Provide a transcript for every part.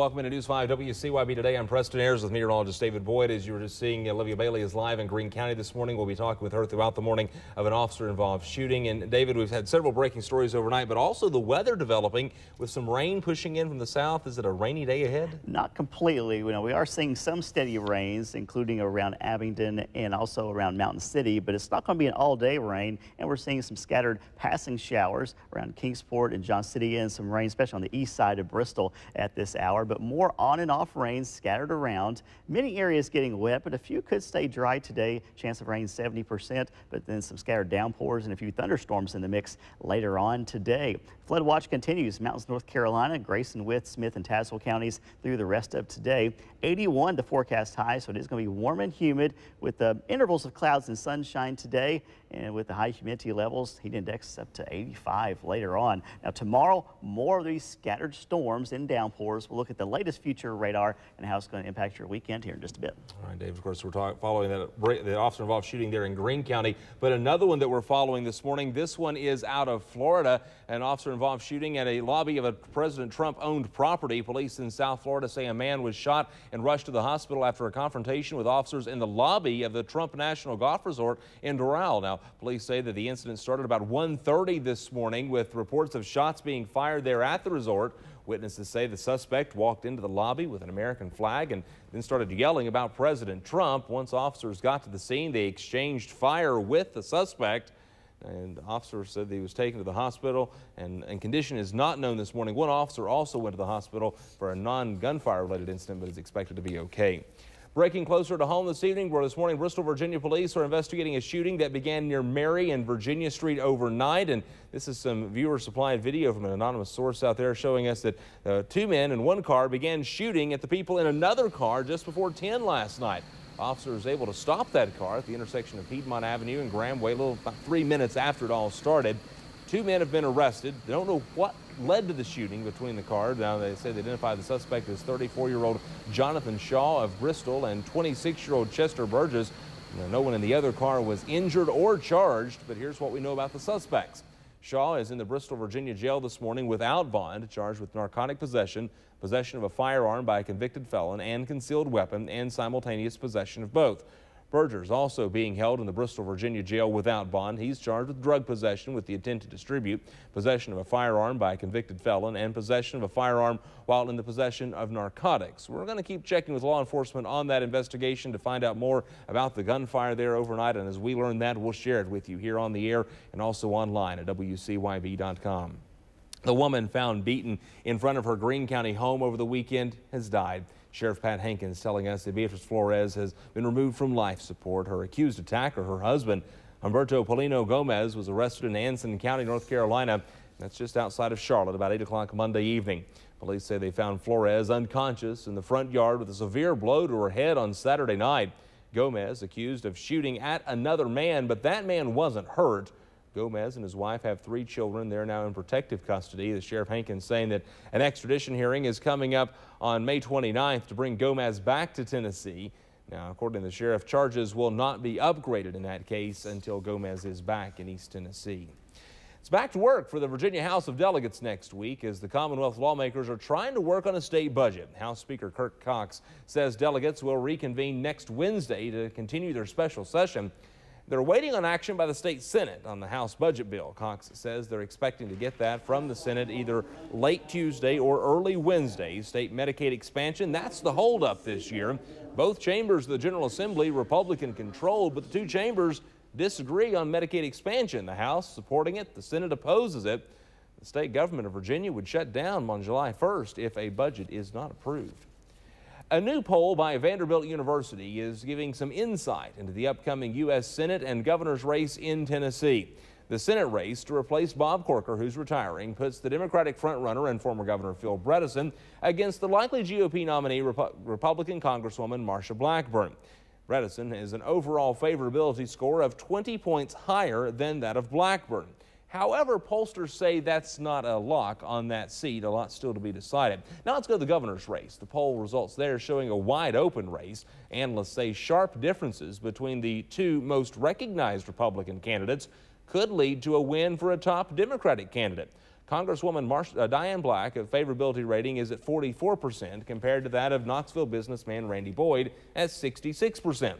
Welcome into News 5 WCYB today. I'm Preston Ayers with meteorologist David Boyd. As you were just seeing, Olivia Bailey is live in Greene County this morning. We'll be talking with her throughout the morning of an officer-involved shooting. And David, we've had several breaking stories overnight, but also the weather developing with some rain pushing in from the south. Is it a rainy day ahead? Not completely. You know, we are seeing some steady rains, including around Abingdon and also around Mountain City, but it's not going to be an all-day rain. And we're seeing some scattered passing showers around Kingsport and John City, and some rain, especially on the east side of Bristol at this hour. But more on and off rains scattered around. Many areas getting wet, but a few could stay dry today. Chance of rain 70%, but then some scattered downpours and a few thunderstorms in the mix later on today. Flood watch continues. Mountains, North Carolina, Grayson, Wythe, Smith, and Tazewell counties through the rest of today. 81 the forecast high, so it is going to be warm and humid with intervals of clouds and sunshine today. And with the high humidity levels, heat index up to 85 later on. Now tomorrow, more of these scattered storms and downpours. We'll look at the latest future radar and how it's going to impact your weekend here in just a bit. All right, Dave, of course, we're following the officer-involved shooting there in Greene County. But another one that we're following this morning, this one is out of Florida. An officer-involved shooting at a lobby of a President Trump-owned property. Police in South Florida say a man was shot and rushed to the hospital after a confrontation with officers in the lobby of the Trump National Golf Resort in Doral. Now, police say that the incident started about 1:30 this morning with reports of shots being fired there at the resort. Witnesses say the suspect walked into the lobby with an American flag and then started yelling about President Trump. Once officers got to the scene, they exchanged fire with the suspect. And the officer said that he was taken to the hospital and condition is not known this morning. One officer also went to the hospital for a non-gunfire related incident, but is expected to be okay. Breaking closer to home this evening, where this morning Bristol, Virginia police are investigating a shooting that began near Mary and Virginia Street overnight. And this is some viewer-supplied video from an anonymous source out there showing us that two men in one car began shooting at the people in another car just before 10 last night. Officers able to stop that car at the intersection of Piedmont Avenue and Graham Way, about 3 minutes after it all started. Two men have been arrested. They don't know what led to the shooting between the cars. Now, they say they identified the suspect as 34-year-old Jonathan Shaw of Bristol and 26-year-old Chester Burgess. No one in the other car was injured or charged, but here's what we know about the suspects. Shaw is in the Bristol, Virginia jail this morning without bond, charged with narcotic possession, possession of a firearm by a convicted felon, and concealed weapon, and simultaneous possession of both. Burgess also being held in the Bristol, Virginia jail without bond. He's charged with drug possession with the intent to distribute, possession of a firearm by a convicted felon, and possession of a firearm while in the possession of narcotics. We're going to keep checking with law enforcement on that investigation to find out more about the gunfire there overnight. And as we learn that, we'll share it with you here on the air and also online at WCYB.com. The woman found beaten in front of her Greene County home over the weekend has died. Sheriff Pat Hankins telling us that Beatrice Flores has been removed from life support. Her accused attacker, her husband, Humberto Polino Gomez, was arrested in Anson County, North Carolina. That's just outside of Charlotte, about 8 o'clock Monday evening. Police say they found Flores unconscious in the front yard with a severe blow to her head on Saturday night. Gomez accused of shooting at another man, but that man wasn't hurt. Gomez and his wife have 3 children. They're now in protective custody. The Sheriff Hankins saying that an extradition hearing is coming up on May 29th to bring Gomez back to Tennessee. Now, according to the sheriff, charges will not be upgraded in that case until Gomez is back in East Tennessee. It's back to work for the Virginia House of Delegates next week as the Commonwealth lawmakers are trying to work on a state budget. House Speaker Kirk Cox says delegates will reconvene next Wednesday to continue their special session. They're waiting on action by the state Senate on the House budget bill. Cox says they're expecting to get that from the Senate either late Tuesday or early Wednesday. State Medicaid expansion, that's the holdup this year. Both chambers of the General Assembly Republican controlled, but the two chambers disagree on Medicaid expansion. The House supporting it, the Senate opposes it. The state government of Virginia would shut down on July 1st if a budget is not approved. A new poll by Vanderbilt University is giving some insight into the upcoming U.S. Senate and governor's race in Tennessee. The Senate race to replace Bob Corker, who's retiring, puts the Democratic frontrunner and former Governor Phil Bredesen against the likely GOP nominee, Republican Congresswoman Marsha Blackburn. Bredesen has an overall favorability score of 20 points higher than that of Blackburn. However, pollsters say that's not a lock on that seat. A lot still to be decided. Now let's go to the governor's race. The poll results there showing a wide open race. Analysts say sharp differences between the two most recognized Republican candidates could lead to a win for a top Democratic candidate. Congresswoman Diane Black, a favorability rating is at 44% compared to that of Knoxville businessman Randy Boyd at 66%.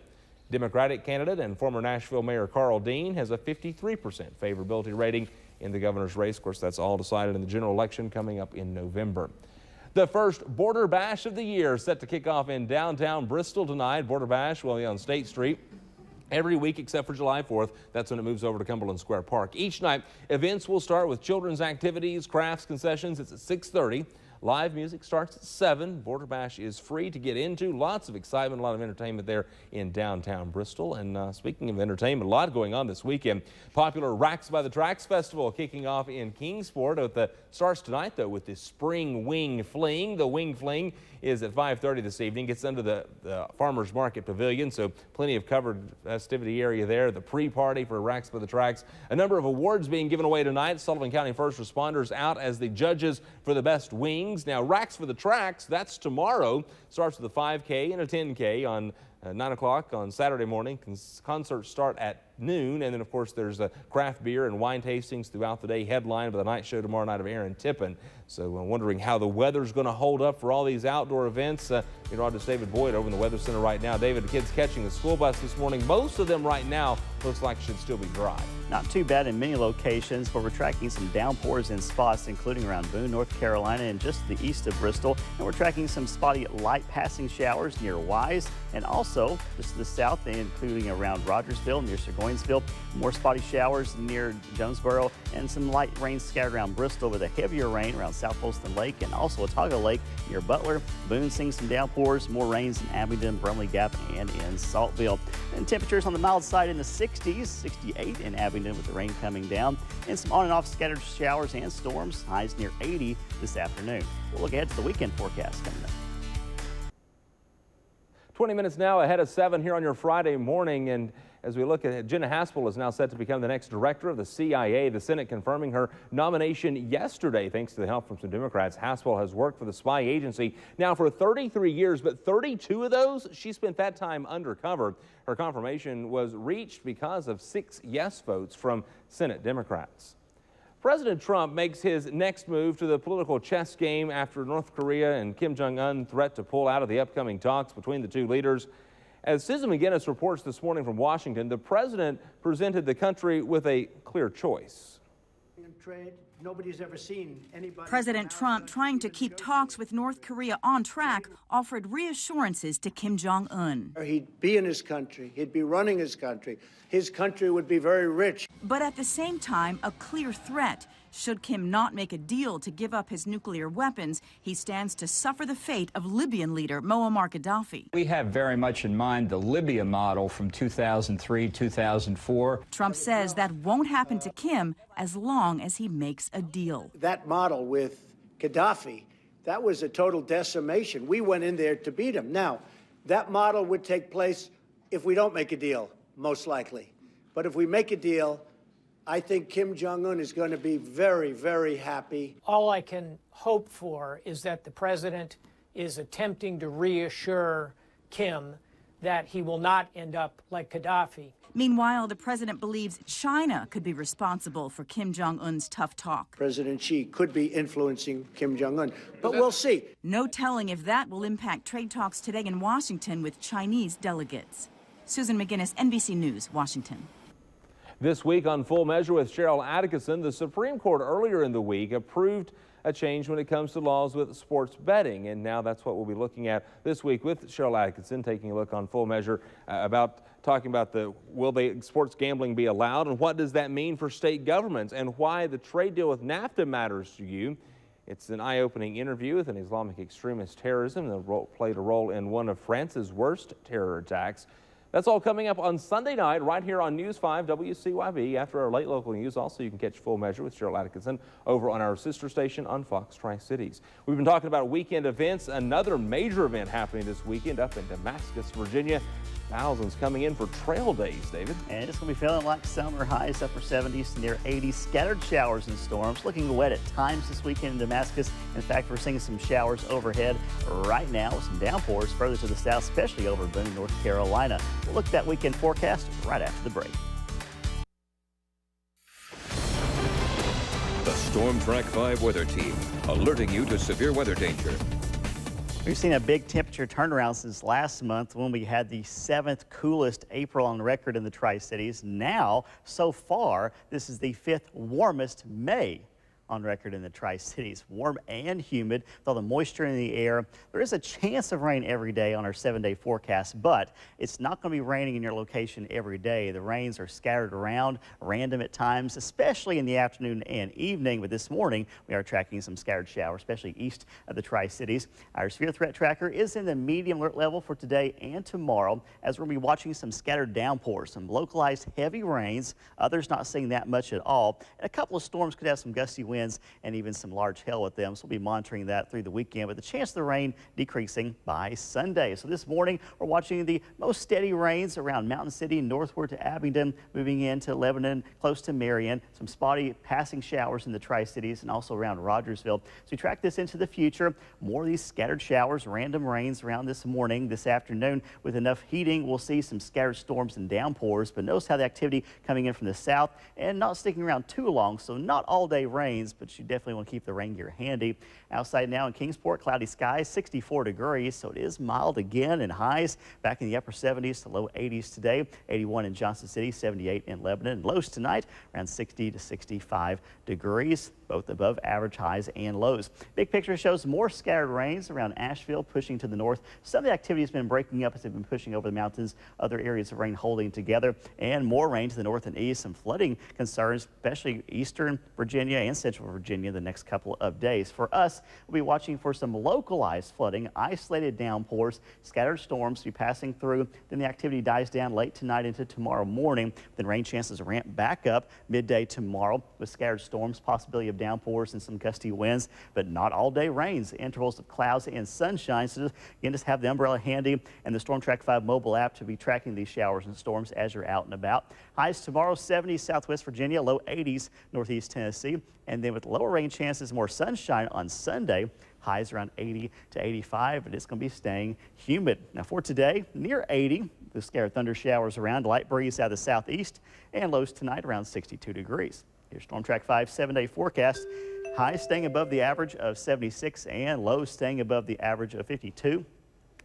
Democratic candidate and former Nashville Mayor Carl Dean has a 53% favorability rating in the governor's race. Of course, that's all decided in the general election coming up in November. The first Border Bash of the year set to kick off in downtown Bristol tonight. Border Bash will be on State Street every week except for July 4th. That's when it moves over to Cumberland Square Park. Each night, events will start with children's activities, crafts, concessions. It's at 6:30. Live music starts at 7. Border Bash is free to get into. Lots of excitement, a lot of entertainment there in downtown Bristol. And speaking of entertainment, a lot going on this weekend. Popular Racks by the Tracks Festival kicking off in Kingsport. Starts tonight, though, with the Spring Wing Fling. The Wing Fling is at 5:30 this evening. Gets under the Farmers Market Pavilion, so plenty of covered festivity area there. The pre-party for Racks by the Tracks. A number of awards being given away tonight. Sullivan County first responders out as the judges for the best wings. Now, Racks for the Tracks, that's tomorrow. Starts with a 5K and a 10K on 9 o'clock on Saturday morning. Concerts start at noon, and then of course there's craft beer and wine tastings throughout the day, headlined by the night show tomorrow night of Aaron Tippin. So I'm wondering how the weather's going to hold up for all these outdoor events. Meteorologist David Boyd over in the Weather Center right now. David, the kids catching the school bus this morning, most of them right now looks like should still be dry. Not too bad in many locations, but we're tracking some downpours in spots, including around Boone, North Carolina, and just the east of Bristol. And we're tracking some spotty light passing showers near Wise, and also just to the south, including around Rogersville, near Burnsville. More spotty showers near Jonesboro, and some light rain scattered around Bristol with a heavier rain around South Holston Lake and also Otago Lake near Butler. Boone seeing some downpours, more rains in Abingdon, Brumley Gap, and in Saltville. And temperatures on the mild side in the 60s, 68 in Abingdon with the rain coming down, and some on and off scattered showers and storms, highs near 80 this afternoon. We'll look ahead to the weekend forecast coming up. 20 minutes now ahead of 7 here on your Friday morning, and as we look at Jenna Haspel is now set to become the next director of the CIA. The Senate confirming her nomination yesterday thanks to the help from some Democrats. Haspel has worked for the spy agency now for 33 years, but 32 of those she spent that time undercover. Her confirmation was reached because of 6 yes votes from Senate Democrats. President Trump makes his next move to the political chess game after North Korea and Kim Jong-un threat to pull out of the upcoming talks between the two leaders. As Susan McGinnis reports this morning from Washington, the president presented the country with a clear choice. Nobody's ever seen anybody. President Trump, trying to keep talks with North Korea on track, offered reassurances to Kim Jong-un. He'd be in his country. He'd be running his country. His country would be very rich. But at the same time, a clear threat. Should Kim not make a deal to give up his nuclear weapons, he stands to suffer the fate of Libyan leader Muammar Gaddafi. We have very much in mind the Libya model from 2003, 2004. Trump says that won't happen to Kim as long as he makes a deal. That model with Gaddafi, that was a total decimation. We went in there to beat him. Now, that model would take place if we don't make a deal, most likely. But if we make a deal, I think Kim Jong-un is going to be very, very happy. All I can hope for is that the president is attempting to reassure Kim that he will not end up like Gaddafi. Meanwhile, the president believes China could be responsible for Kim Jong-un's tough talk. President Xi could be influencing Kim Jong-un, but we'll see. No telling if that will impact trade talks today in Washington with Chinese delegates. Susan McGinnis, NBC News, Washington. This week on Full Measure with Cheryl Atkinson, the Supreme Court earlier in the week approved a change when it comes to laws with sports betting. And now that's what we'll be looking at this week with Cheryl Atkinson, taking a look on Full Measure talking about will sports gambling be allowed, and what does that mean for state governments, and why the trade deal with NAFTA matters to you. It's an eye-opening interview with an Islamic extremist terrorism that played a role in one of France's worst terror attacks. That's all coming up on Sunday night right here on News 5 WCYB after our late local news. Also, you can catch Full Measure with Cheryl Atkinson over on our sister station on Fox Tri-Cities. We've been talking about weekend events. Another major event happening this weekend up in Damascus, Virginia. Thousands coming in for trail days, David. And it's going to be feeling like summer, highs upper 70s to near 80s. Scattered showers and storms. Looking wet at times this weekend in Damascus. In fact, we're seeing some showers overhead right now with some downpours further to the south, especially over Boone, North Carolina. We'll look at that weekend forecast right after the break. The Storm Track 5 weather team, alerting you to severe weather danger. We've seen a big temperature turnaround since last month when we had the 7th coolest April on record in the Tri-Cities. Now, so far, this is the 5th warmest May on record in the Tri-Cities. Warm and humid with all the moisture in the air. There is a chance of rain every day on our 7-day forecast, but it's not going to be raining in your location every day. The rains are scattered around, random at times, especially in the afternoon and evening. But this morning, we are tracking some scattered showers, especially east of the Tri-Cities. Our severe threat tracker is in the medium alert level for today and tomorrow, as we're going to be watching some scattered downpours, some localized heavy rains, others not seeing that much at all. And a couple of storms could have some gusty winds and even some large hail with them. So we'll be monitoring that through the weekend, with the chance of the rain decreasing by Sunday. So this morning, we're watching the most steady rains around Mountain City, northward to Abingdon, moving into Lebanon, close to Marion. Some spotty passing showers in the Tri-Cities and also around Rogersville. So we track this into the future. More of these scattered showers, random rains around this morning, this afternoon. With enough heating, we'll see some scattered storms and downpours. But notice how the activity coming in from the south and not sticking around too long. So not all day rains, but you definitely want to keep the rain gear handy. Outside now in Kingsport, cloudy skies, 64 degrees, so it is mild again, and highs back in the upper 70s to low 80s today. 81 in Johnson City, 78 in Lebanon. And lows tonight around 60 to 65 degrees, both above average highs and lows. Big picture shows more scattered rains around Asheville, pushing to the north. Some of the activity has been breaking up as they've been pushing over the mountains. Other areas of rain holding together, and more rain to the north and east. Some flooding concerns, especially eastern Virginia and central Virginia the next couple of days. For us, we'll be watching for some localized flooding, isolated downpours, scattered storms to be passing through. Then the activity dies down late tonight into tomorrow morning. Then rain chances ramp back up midday tomorrow with scattered storms, possibility of downpours and some gusty winds, but not all day rains. Intervals of clouds and sunshine. So just have the umbrella handy and the Storm Track 5 mobile app to be tracking these showers and storms as you're out and about. Highs tomorrow, 70s southwest Virginia, low 80s northeast Tennessee. And then with lower rain chances, more sunshine on Sunday. Highs around 80 to 85, but it's going to be staying humid. Now for today, near 80, the scattered thunder showers around, light breeze out of the southeast, and lows tonight around 62 degrees. Here's Storm Track 5 7-day forecast. Highs staying above the average of 76 and lows staying above the average of 52.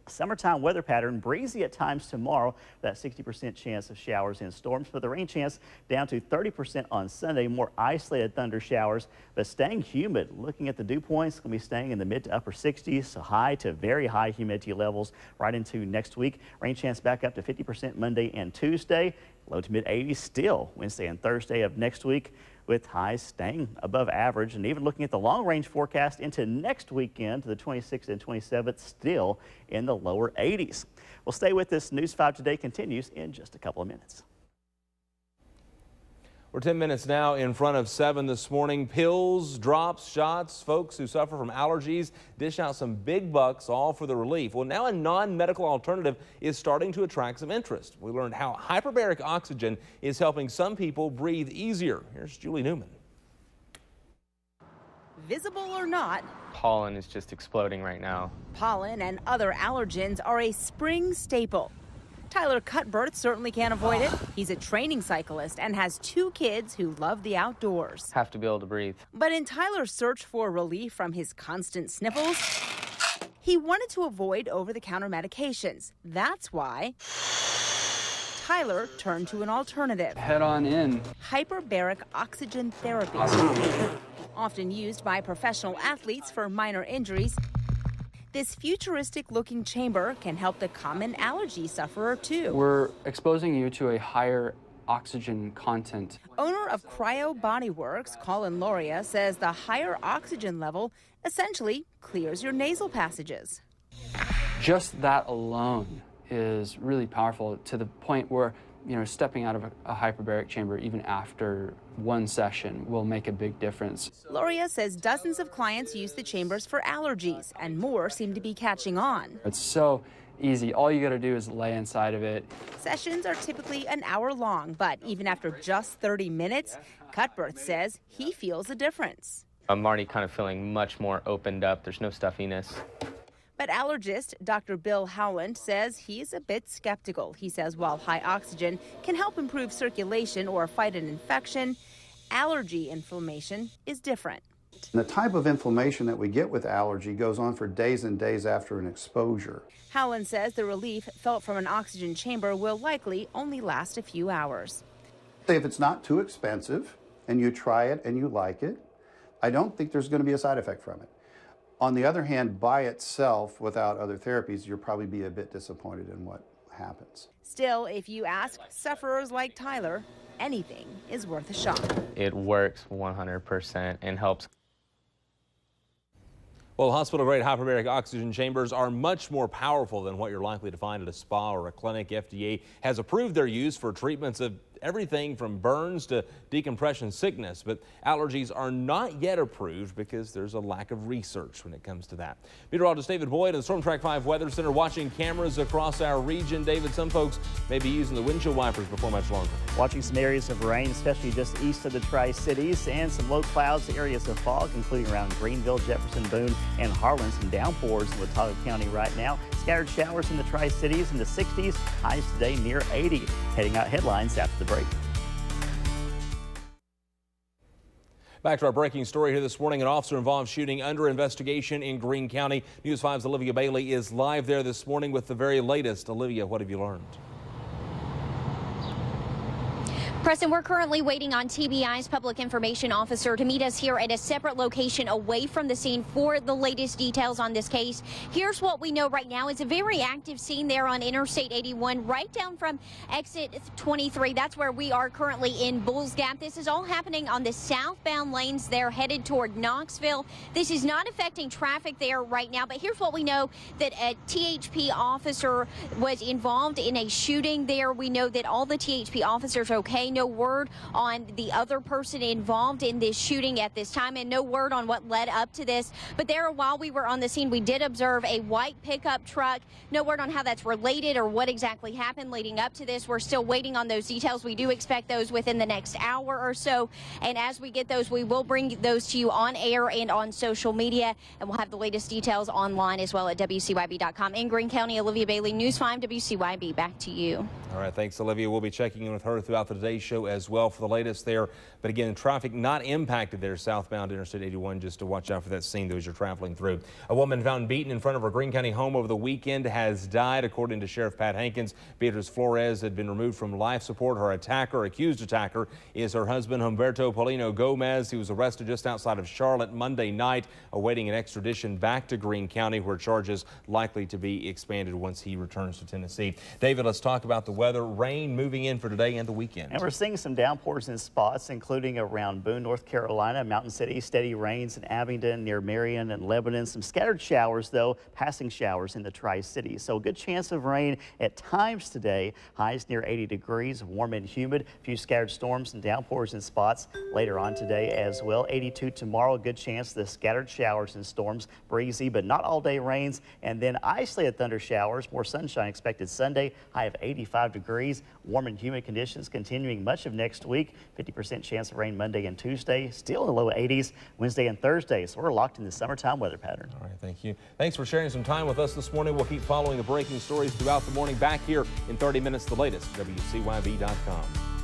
Summertime weather pattern, breezy at times tomorrow, that 60% chance of showers and storms, but the rain chance down to 30% on Sunday. More isolated thunder showers, but staying humid. Looking at the dew points, going to be staying in the mid to upper 60s, so high to very high humidity levels right into next week. Rain chance back up to 50% Monday and Tuesday, low to mid 80s still Wednesday and Thursday of next week, with highs staying above average. And even looking at the long-range forecast into next weekend to the 26th and 27th, still in the lower 80s. Well, stay with us. News 5 Today continues in just a couple of minutes. We're 10 minutes now in front of 7 this morning. Pills, drops, shots. Folks who suffer from allergies dish out some big bucks, all for the relief. Well, now a non-medical alternative is starting to attract some interest. We learned how hyperbaric oxygen is helping some people breathe easier. Here's Julie Newman. Visible or not, pollen is just exploding right now. pollen and other allergens are a spring staple. Tyler Cuthbert certainly can't avoid it. He's a training cyclist and has 2 kids who love the outdoors. Have to be able to breathe. But in Tyler's search for relief from his constant sniffles, he wanted to avoid over-the-counter medications. That's why Tyler turned to an alternative. Head on in. Hyperbaric oxygen therapy. Often used by professional athletes for minor injuries, this futuristic-looking chamber can help the common allergy sufferer, too. We're exposing you to a higher oxygen content. Owner of Cryo Bodyworks, Colin Loria, says the higher oxygen level essentially clears your nasal passages. Just that alone is really powerful, to the point where, stepping out of a hyperbaric chamber even after one session will make a big difference. Loria says dozens of clients use the chambers for allergies, and more seem to be catching on. It's so easy. All you got to do is lay inside of it. Sessions are typically an hour long, but even after just 30 minutes, Cuthbert says he feels a difference. I'm already kind of feeling much more opened up. There's no stuffiness. But allergist Dr. Bill Howland says he's a bit skeptical. He says while high oxygen can help improve circulation or fight an infection, Allergy inflammation is different. The type of inflammation that we get with allergy goes on for days and days after an exposure. Howland says the relief felt from an oxygen chamber will likely only last a few hours. If it's not too expensive and you try it and you like it, I don't think there's going to be a side effect from it. On the other hand, by itself, without other therapies, you'll probably be a bit disappointed in what happens. Still, if you ask sufferers like Tyler, anything is worth a shot. It works 100% and helps. Well, hospital-grade hyperbaric oxygen chambers are much more powerful than what you're likely to find at a spa or a clinic. FDA has approved their use for treatments of everything from burns to decompression sickness, but allergies are not yet approved because there's a lack of research when it comes to that. Meteorologist David Boyd in the Storm Track 5 Weather Center watching cameras across our region. David, some folks may be using the windshield wipers before much longer. Watching some areas of rain, especially just east of the Tri-Cities, and some low clouds, areas of fog, including around Greenville, Jefferson, Boone, and Harlan. Some downpours in Watauga County right now. Scattered showers in the Tri-Cities in the 60s, highs today near 80. Heading out headlines after the break. Back to our breaking story here this morning. An officer-involved shooting under investigation in Greene County. News 5's Olivia Bailey is live there this morning with the very latest. Olivia, what have you learned? Preston, we're currently waiting on TBI's public information officer to meet us here at a separate location away from the scene for the latest details on this case. Here's what we know right now. It's a very active scene there on Interstate 81, right down from exit 23. That's where we are currently in Bulls Gap. This is all happening on the southbound lanes there headed toward Knoxville. This is not affecting traffic there right now, but here's what we know, that a THP officer was involved in a shooting there. We know that all the THP officers are okay. No word on the other person involved in this shooting at this time, and no word on what led up to this. But there, while we were on the scene, we did observe a white pickup truck. No word on how that's related or what exactly happened leading up to this. We're still waiting on those details. We do expect those within the next hour or so. And as we get those, we will bring those to you on air and on social media. And we'll have the latest details online as well at WCYB.com. In Greene County, Olivia Bailey, News 5 WCYB. Back to you. All right, thanks, Olivia. We'll be checking in with her throughout the Today Show as well for the latest there. But again, traffic not impacted there southbound Interstate 81. Just to watch out for that scene though as you're traveling through. A woman found beaten in front of her Greene County home over the weekend has died, according to Sheriff Pat Hankins. Beatrice Flores had been removed from life support. Her accused attacker, is her husband Humberto Paulino Gomez. He was arrested just outside of Charlotte Monday night, awaiting an extradition back to Greene County, where charges likely to be expanded once he returns to Tennessee. David, let's talk about the weather. Rain moving in for today and the weekend. And we're seeing some downpours in spots, including around Boone, North Carolina, Mountain City, steady rains in Abingdon, near Marion and Lebanon. Some scattered showers, though, passing showers in the Tri-Cities. So a good chance of rain at times today. Highs near 80 degrees, warm and humid. A few scattered storms and downpours in spots later on today as well. 82 tomorrow, good chance the scattered showers and storms. Breezy, but not all day rains. And then isolated thunder showers. More sunshine expected Sunday. High of 85 degrees. Warm and humid conditions continuing much of next week. 50% chance of rain Monday and Tuesday. Still in the low 80s Wednesday and Thursday. So we're locked in the summertime weather pattern. All right, thank you. Thanks for sharing some time with us this morning. We'll keep following the breaking stories throughout the morning. Back here in 30 minutes, the latest, WCYB.com.